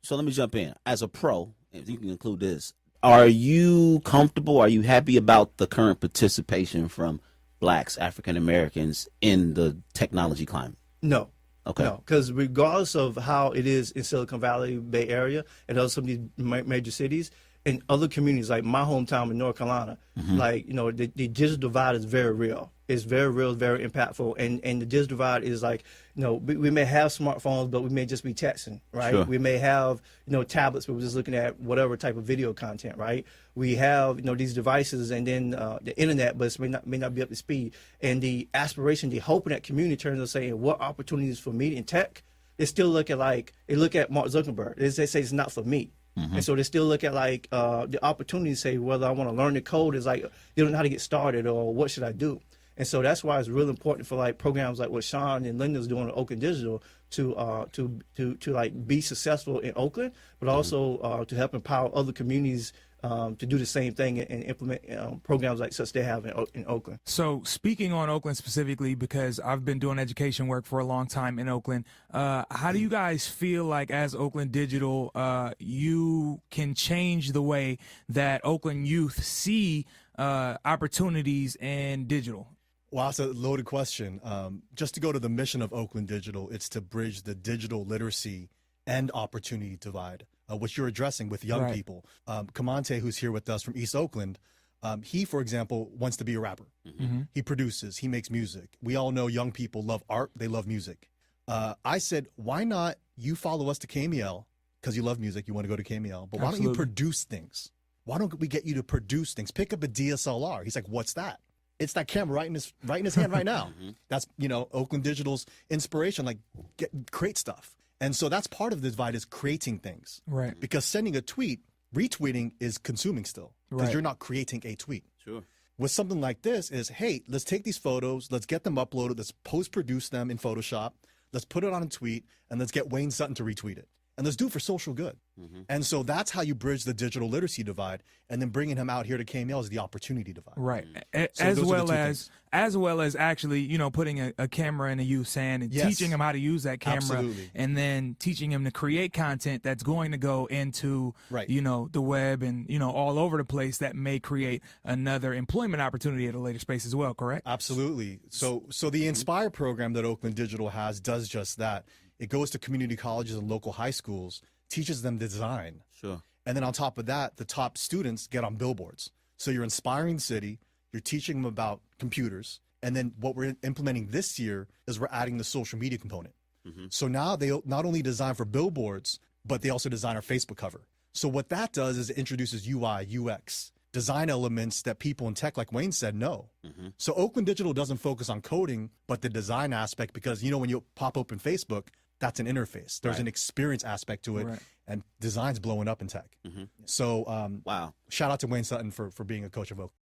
So let me jump in. As a pro, if you can include this, are you comfortable? Are you happy about the current participation from blacks, African Americans in the technology climate? No. Okay. No, because regardless of how it is in Silicon Valley, Bay Area, and other some of these major cities, in other communities like my hometown in North Carolina, like the digital divide is very real. It's very real, very impactful, and the digital divide is like we may have smartphones, but we may just be texting, right? Sure. We may have tablets, but we're just looking at whatever type of video content, right? We have these devices, and then the internet, but it may not be up to speed. And the aspiration, the hope in that community turns to saying what opportunities for me in tech. They still look at Mark Zuckerberg. They say it's not for me. And so they still look at the opportunity to say whether I want to learn the code is like they don't know how to get started or what should I do. And so that's why it's really important for programs like what Sean and Linda's doing at Oakland Digital to be successful in Oakland, but also to help empower other communities to do the same thing and implement programs like such they have in Oakland. So speaking on Oakland specifically, because I've been doing education work for a long time in Oakland, how do you guys feel like as Oakland Digital, you can change the way that Oakland youth see opportunities in digital? Well, that's a loaded question. Just to go to the mission of Oakland Digital, it's to bridge the digital literacy and opportunity divide, which you're addressing with young people. Kamante, who's here with us from East Oakland, he, for example, wants to be a rapper. He produces, he makes music. We all know young people love art, they love music. I said, why not you follow us to KMEL, because you love music, you want to go to KMEL, but why don't you produce things? Why don't we get you to produce things? Pick up a DSLR. He's like, what's that? It's that camera right in his hand right now. That's Oakland Digital's inspiration. Create stuff, and so that's part of the divide is creating things. Right. Because sending a tweet, retweeting is consuming still because you're not creating a tweet. Sure. With something like this is, hey, let's take these photos, let's get them uploaded, let's post-produce them in Photoshop, let's put it on a tweet, and let's get Wayne Sutton to retweet it. And let's do it for social good. And so that's how you bridge the digital literacy divide, and then bringing him out here to KML is the opportunity divide. Right. So as well as actually, putting a camera in a youth's hand and teaching him how to use that camera, and then teaching him to create content that's going to go into, the web and, all over the place that may create another employment opportunity at a later space as well, correct? Absolutely. So the Inspire program that Oakland Digital has does just that. It goes to community colleges and local high schools, teaches them design. Sure. And then on top of that, the top students get on billboards. So you're inspiring the city, you're teaching them about computers, and then what we're implementing this year is we're adding the social media component. So now they not only design for billboards, but they also design our Facebook cover. So what that does is it introduces UI, UX, design elements that people in tech, like Wayne said, know. So Oakland Digital doesn't focus on coding, but the design aspect, because when you pop open Facebook, that's an interface. There's an experience aspect to it, and design's blowing up in tech. So, wow! Shout out to Wayne Sutton for being a coach of Oakland.